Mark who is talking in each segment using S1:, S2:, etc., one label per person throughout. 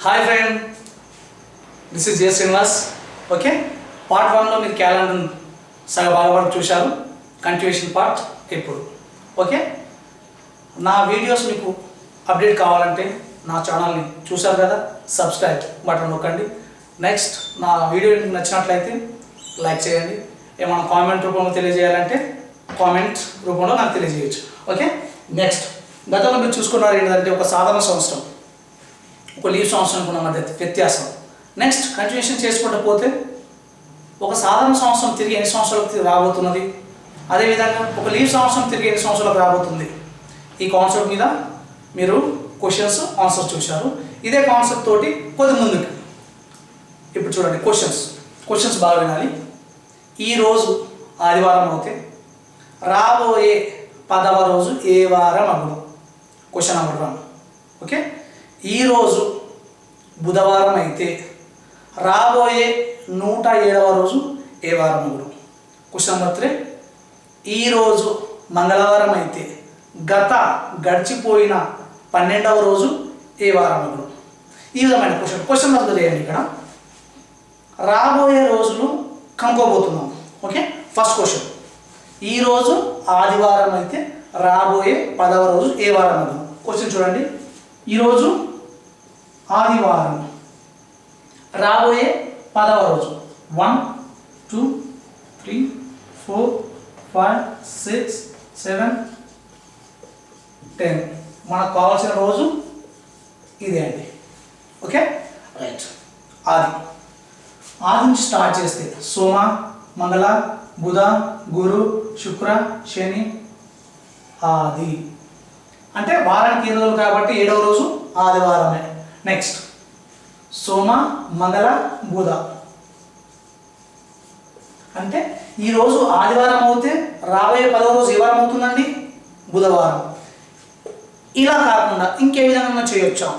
S1: Hi friend, this is J Srinivas. Okay, part 1లో మీరు calendar సగ భాగం చూశారు. కంటిన్యూషన్ పార్ట్ ఇప్పుడు. ఓకే, నా వీడియోస్ మీకు అప్డేట్ కావాలంటే నా ఛానల్ని చూశారు కదా, సబ్స్క్రైబ్ బటన్ నొక్కండి. నెక్స్ట్ నా వీడియో మీకు నచ్చినట్లయితే లైక్ చేయండి. ఏమైనా కామెంట్ రూపంలో తెలియజేయాలంటే కామెంట్ రూపంలో నాకు తెలియజేయచ్చు. ఓకే, నెక్స్ట్ గతంలో మీరు చూసుకున్నారు ఏంటంటే ఒక సాధారణ సంవత్సరం, ఒక లీవ్ సంవత్సరానికి ఉన్న మధ్య వ్యత్యాసం. నెక్స్ట్ కంటిన్యూషన్ చేసుకుంటూ పోతే ఒక సాధారణ సంవత్సరం తిరిగి ఎన్ని సంవత్సరాలకు రాబోతున్నది, అదేవిధంగా ఒక లీవ్ సంవత్సరం తిరిగి ఎన్ని సంవత్సరాలకు రాబోతుంది, ఈ కాన్సెప్ట్ మీద మీరు క్వశ్చన్స్ ఆన్సర్స్ చూశారు. ఇదే కాన్సెప్ట్ తోటి కొద్ది ముందుకు ఇప్పుడు చూడండి. క్వశ్చన్స్ బాగా వినాలి. ఈరోజు ఆదివారం అవుతే రాబోయే 10వ రోజు ఏ వారం అగును? Question number 1. ఓకే, ఈరోజు బుధవారం అయితే రాబోయే 107వ రోజు ఏ వారం అగును? Question number 3. ఈరోజు మంగళవారం అయితే గడిచిపోయిన 12వ రోజు ఏ వారం అగును? ఈ విధమైన క్వశ్చన్ అర్థం చేయండి. ఇక్కడ రాబోయే రోజులు కనుక్కోబోతున్నాం. ఓకే, ఫస్ట్ క్వశ్చన్, ఈరోజు ఆదివారం అయితే రాబోయే 10వ రోజు ఏ వారం అగును? క్వశ్చన్ చూడండి. ఈరోజు ఆదివారం, రాబోయే 10వ రోజు 1 2 3 4 5 6 7 10. మనకు కావాల్సిన రోజు ఇదే అండి. Okay, right. ఆది నుంచి స్టార్ట్ చేస్తే సోమ, మంగళ, బుధ, గురు, శుక్ర, శని, ఆది. అంటే వారానికి 7 రోజులు కాబట్టి 7వ రోజు ఆదివారమే. నెక్స్ట్ సోమ, మంగళ, బుధ. అంటే ఈరోజు ఆదివారం అవుతే రాబోయే 10వ రోజు ఏ వారం అవుతుందండి? బుధవారం. ఇలా కాకుండా ఇంకే విధంగా చేయొచ్చు.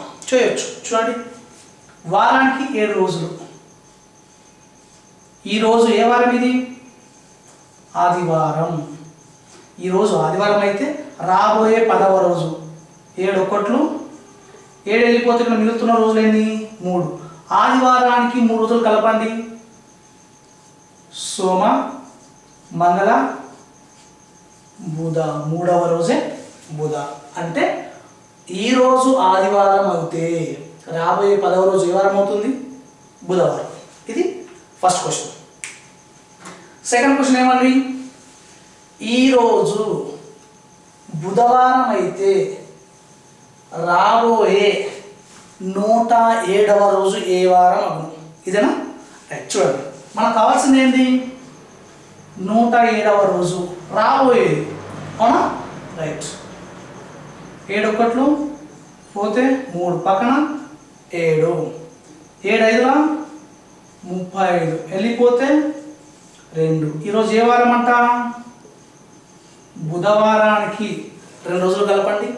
S1: చూడండి, వారానికి 7 రోజులు. ఈరోజు ఏ వారం ఇది? ఆదివారం. ఈరోజు ఆదివారం అయితే రాబోయే 10వ రోజు 7 ఒకట్లు 7 వెళ్ళిపోతే ఇక్కడ మిగులుతున్న రోజులు ఏంటి? 3. ఆదివారానికి 3 రోజులు కలపండి. సోమ, మంగళ, బుధ. 3వ రోజే బుధ. అంటే ఈరోజు ఆదివారం అయితే రాబోయే 10వ రోజు ఏ వారం అవుతుంది? బుధవారం. ఇది ఫస్ట్ క్వశ్చన్. సెకండ్ క్వశ్చన్ ఏమండి? ఈరోజు బుధవారం అయితే రాబోయే 107వ రోజు ఏ వారం అగును? ఇదేనా? రైట్. చూడండి, మనకు కావాల్సింది ఏంటి? 107వ రోజు రాబోయేది. అవునా? రైట్. 7 ఒకట్లు పోతే 3 పక్కన 7 7 5ల 35 వెళ్ళిపోతే 2. ఈరోజు ఏ వారం అంట? బుధవారానికి 2 రోజులు కలపండి.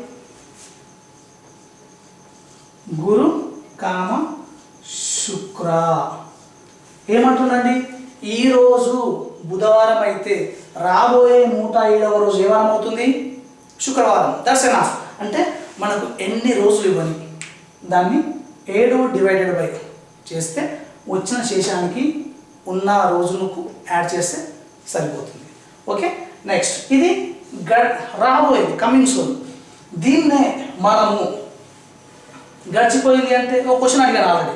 S1: గురు కామ శుక్ర. ఏమంటుందండి? ఈరోజు బుధవారం అయితే రాబోయే 107వ రోజు ఏ వారం అవుతుంది? శుక్రవారం. That's enough. అంటే మనకు ఎన్ని రోజులు ఇవ్వని దాన్ని 7 డివైడెడ్ బై చేస్తే వచ్చిన శేషానికి ఉన్న రోజులకు యాడ్ చేస్తే సరిపోతుంది. ఓకే, నెక్స్ట్ ఇది రాబోయేది, కమింగ్ సూన్. దీన్నే మనము గడిచిపోయింది అంటే ఒక క్వశ్చన్ అడిగాను ఆల్రెడీ.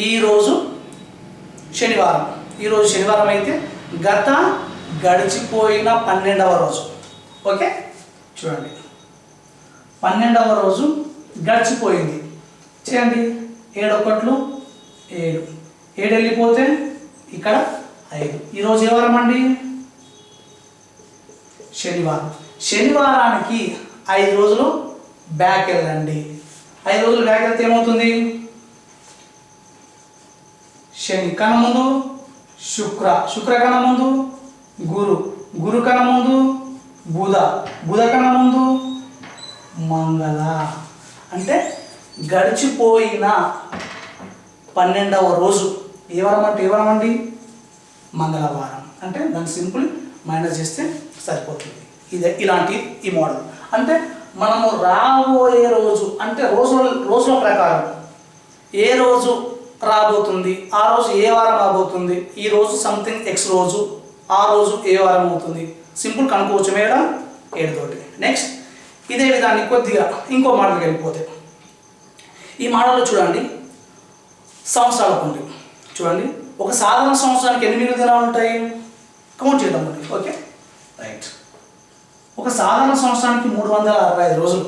S1: ఈరోజు శనివారం అయితే గడిచిపోయిన 12వ రోజు. ఓకే, చూడండి, 12వ రోజు గడిచిపోయింది. చేయండి. 7 ఒకట్లు 7 7 వెళ్ళిపోతే ఇక్కడ 5. ఈరోజు ఏ వారం అండి? శనివారానికి 5 రోజులు బ్యాక్ వెళ్ళండి. 5 రోజులు బ్యాక్ వెళ్తే ఏమవుతుంది? శని కన్నా ముందు శుక్ర కన్నా ముందు గురు కన్నా ముందు బుధ కన్నా ముందు మంగళ. అంటే గడిచిపోయిన 12వ రోజు ఏ వారం అండి? మంగళవారం. అంటే దాన్ని సింపుల్ మైనస్ చేస్తే సరిపోతుంది. ఇలాంటి ఈ మోడల్. అంటే మనము రాబోయే రోజు అంటే రోజుల ప్రకారం ఏ రోజు రాబోతుంది, ఆ రోజు ఏ వారం రాబోతుంది, ఈ రోజు సంథింగ్ ఎక్స్ రోజు, ఆ రోజు ఏ వారం అవుతుంది, సింపుల్ కనుక్కోవచ్చు మేడం 7 తోటి. నెక్స్ట్ ఇదే విధాన్ని కొద్దిగా ఇంకో మోడల్కి వెళ్ళిపోతే, ఈ మోడల్లో చూడండి సంవత్సరాలకు ఉంది. చూడండి ఒక సాధారణ సంవత్సరానికి ఎన్ని మిగులు దినాలు ఉంటాయి, కౌంట్ చేద్దామండి. Okay right. ఒక సాధారణ సంవత్సరానికి 365 రోజులు,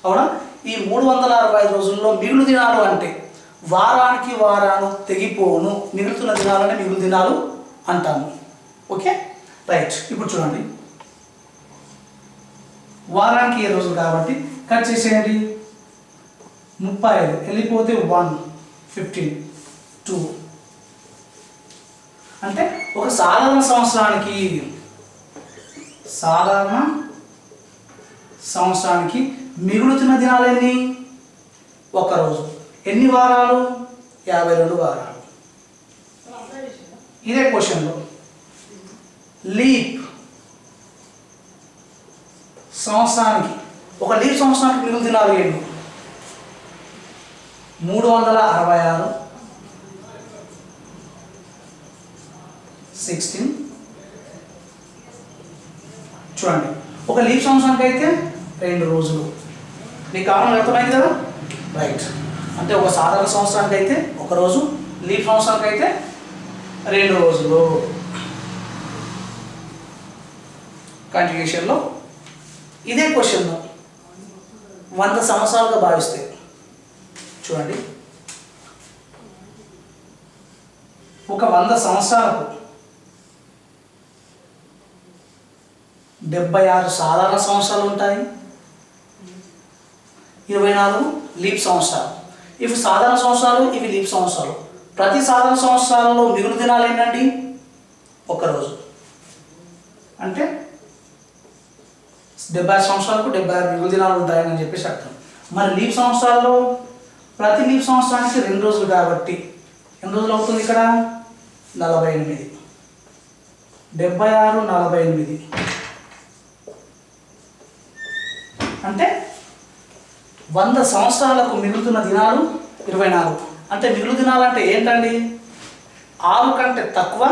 S1: అవునా? ఈ 365 రోజుల్లో మిగులు దినాలు అంటే వారానికి వారాలు తెగిపోను మిగులుతున్న దినాలనే మిగులు దినాలు అంటాము. Okay right. ఇప్పుడు చూడండి వారానికి 7 రోజులు కాబట్టి కట్ చేసేయండి. 35 వెళ్ళిపోతే 1, 15, 2. అంటే ఒక సాధారణ సంవత్సరానికి మిగులుతున్న దినాలు ఎన్ని? ఒక రోజు. ఎన్ని వారాలు? 52 వారాలు. ఇదే క్వశ్చన్లో లీప్ సంవత్సరానికి, ఒక లీప్ సంవత్సరానికి మిగులు దినాలు ఎన్ని? 366, 16. చూడండి ఒక లీప్ సంవత్సరానికి అయితే 2 రోజులు. మీకు కారణం అర్థమైంది కదా? రైట్. అంటే ఒక సాధారణ సంవత్సరానికి అయితే 1 రోజు, లీప్ సంవత్సరానికి అయితే 2 రోజులు. కంటిన్యూషన్లో ఇదే క్వశ్చన్ను 100 సంవత్సరాలుగా భావిస్తే చూడండి ఒక 100 సంవత్సరాలకు 76 సాధారణ సంవత్సరాలు ఉంటాయి, 24 లీప్ సంవత్సరాలు. ఇవి సాధారణ సంవత్సరాలు, ఇవి లీప్ సంవత్సరాలు. ప్రతి సాధారణ సంవత్సరాలలో మిగులు దినాలు ఏంటండి? 1 రోజు. అంటే 76 సంవత్సరాలకు 76 మిగులు దినాలు ఉంటాయని చెప్పేసి అర్థం. మరి లీప్ సంవత్సరాల్లో ప్రతి లీప్ సంవత్సరానికి 2 రోజులు కాబట్టి ఎన్ని రోజులు అవుతుంది ఇక్కడ? 48. 76, 48 అంటే 100 సంవత్సరాలకు మిగులుతున్న దినాలు 24. అంటే మిగులు దినాలు అంటే ఏంటండి? 6 కంటే తక్కువ,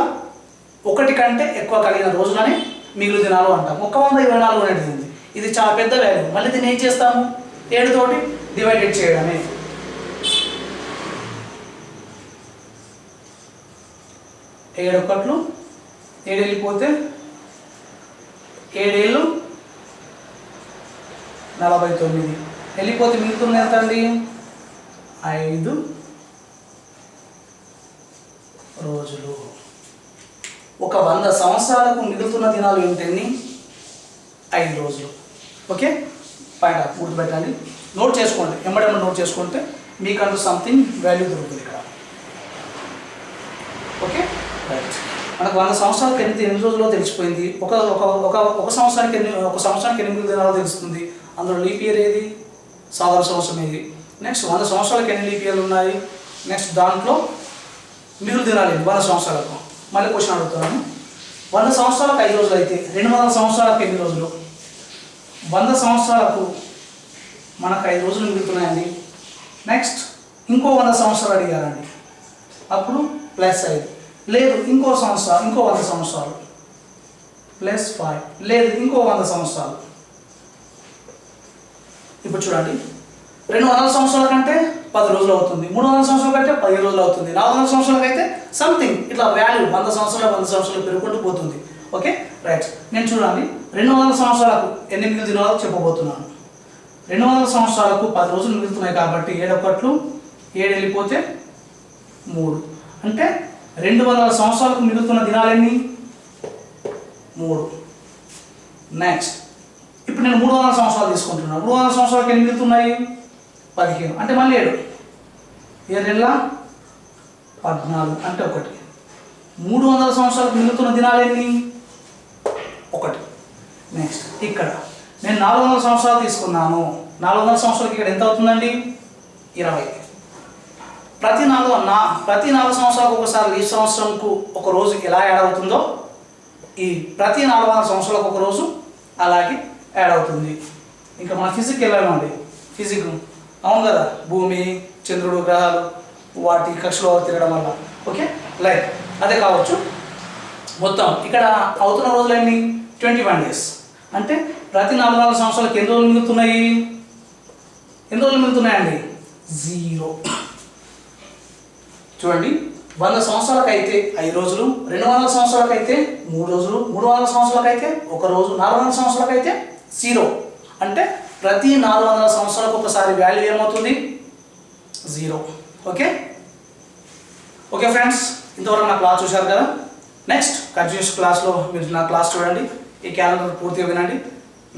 S1: 1 కంటే ఎక్కువ కలిగిన రోజులని మిగులు దినాలు అంటాం. 124 అనేది ఉంది. ఇది చాలా పెద్ద వాల్యూ. మళ్ళీ దీన్ని ఏం చేస్తాము? 7 తోటి డివైడెడ్ చేయడమే. 7 ఒకట్లు 7 వెళ్ళిపోతే 7 ఏళ్ళు 49 వెళ్ళిపోతే మిగులుతుంది ఎంత అండి? 5 రోజులు. ఒక 100 సంవత్సరాలకు మిగులుతున్న దినాలు ఏంటండి? 5 రోజులు. ఓకే పాయింట్ గుర్తుపెట్టండి, నోట్ చేసుకోండి. ఎమ్మడెమ్మ నోట్ చేసుకుంటే మీకంటూ సంథింగ్ వాల్యూ దొరుకుతుంది ఇక్కడ. Okay right. మనకు 100 సంవత్సరాలకు ఎన్ని రోజుల్లో తెలిసిపోయింది. ఒక సంవత్సరానికి ఎన్ని మిగులు దినాలు తెలుస్తుంది. అందులో లీప్ ఇయర్ ఏది? సాధారణ సంవత్సరం ఏది? నెక్స్ట్ 100 సంవత్సరాలకు ఎన్ని లీప్ ఇయర్లు ఉన్నాయి? నెక్స్ట్ దాంట్లో మిగులు దినాలు ఏంటి 100 సంవత్సరాలకు? మళ్ళీ క్వశ్చన్ అడుగుతున్నాను. 100 సంవత్సరాలకు 5 రోజులు అయితే 200 సంవత్సరాలకు ఎన్ని రోజులు? 100 సంవత్సరాలకు మనకు 5 రోజులు మిగులుతున్నాయండి. నెక్స్ట్ ఇంకో 100 సంవత్సరాలు అడిగారండి, అప్పుడు +5. లేదు ఇంకో 100 సంవత్సరాలు +5. లేదు ఇంకో 100 సంవత్సరాలు. ఇప్పుడు చూడండి 200 సంవత్సరాల కంటే 10 రోజులు అవుతుంది, 300 సంవత్సరాల కంటే 10 రోజులు అవుతుంది, 400 సంవత్సరాలకు అయితే సంథింగ్ ఇట్లా వాల్యూ 100 సంవత్సరాలు పెరుగుకుంటూ పోతుంది. Okay right. నేను చూడండి 200 సంవత్సరాలకు ఎన్ని మిగులు దినాలు చెప్పబోతున్నాను. 200 సంవత్సరాలకు 10 రోజులు మిగులుతున్నాయి కాబట్టి 7 ఒకట్లు 7 వెళ్ళిపోతే 3. అంటే 200 సంవత్సరాలకు మిగులుతున్న దినాలు ఎన్ని? 3. నెక్స్ట్ ఇప్పుడు నేను 300 సంవత్సరాలు తీసుకుంటున్నాను. 300 సంవత్సరాలకు ఎన్ని మిగులుతున్నాయి? 15. అంటే మళ్ళీ 7 7 14 అంటే 1. 300 సంవత్సరాలకు మిగులుతున్న దినాలు ఎన్ని? 1. నెక్స్ట్ ఇక్కడ నేను 400 సంవత్సరాలు తీసుకున్నాను. 400 సంవత్సరాలకి ఇక్కడ ఎంత అవుతుందండి? 20. ప్రతి 4 సంవత్సరాలకు ఒకసారి ఈ సంవత్సరంకు ఒక రోజు ఎలా యాడ్ అవుతుందో ఈ ప్రతి 400 సంవత్సరాలకు ఒక రోజు అలాగే యాడ్ అవుతుంది. ఇంకా మన ఫిజిక్కి వెళ్ళామండి. ఫిజిక్ అవును కదా, భూమి, చంద్రుడు, గ్రహాలు వాటి కక్షలో తిరగడం వల్ల. ఓకే, లైక్ అదే కావచ్చు. మొత్తం ఇక్కడ అవుతున్న రోజులు ఎన్ని? 21 days. అంటే ప్రతి 4 సంవత్సరాలకు ఎన్ని రోజులు మిగులుతున్నాయి? ఎన్ని రోజులు మిగులుతున్నాయండి? 0. చూడండి, 100 సంవత్సరాలకు అయితే 5 రోజులు, 200 సంవత్సరాలకు అయితే 3 రోజులు, 300 సంవత్సరాలకు అయితే 1 రోజు, 400 సంవత్సరాలకు అయితే 0. అంటే ప్రతి 400 సంవత్సరాలకు ఒకసారి వాల్యూ ఏమవుతుంది? 0. ఓకే ఓకే ఫ్రెండ్స్, ఇంతవరకు నా క్లాస్ చూశారు కదా. నెక్స్ట్ కంటిన్యూస్ క్లాస్లో మీరు నా క్లాస్ చూడండి, ఈ క్యాలెండర్ పూర్తిగా వినండి.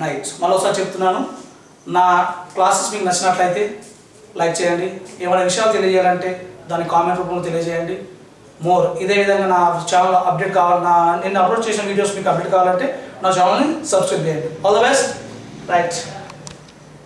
S1: నైట్ మళ్ళీ ఒకసారి చెప్తున్నాను, నా క్లాసెస్ మీకు నచ్చినట్లయితే లైక్ చేయండి. ఏమైనా విషయాలు తెలియజేయాలంటే దాన్ని కామెంట్ రూపంలో తెలియజేయండి. ఇదే విధంగా నా ఛానల్ అప్డేట్ కావాలన్నా, నేను అప్లోడ్ చేసిన వీడియోస్ మీకు అప్డేట్ కావాలంటే నా ఛానల్ని సబ్స్క్రైబ్ చేయండి. All the best. రైట్.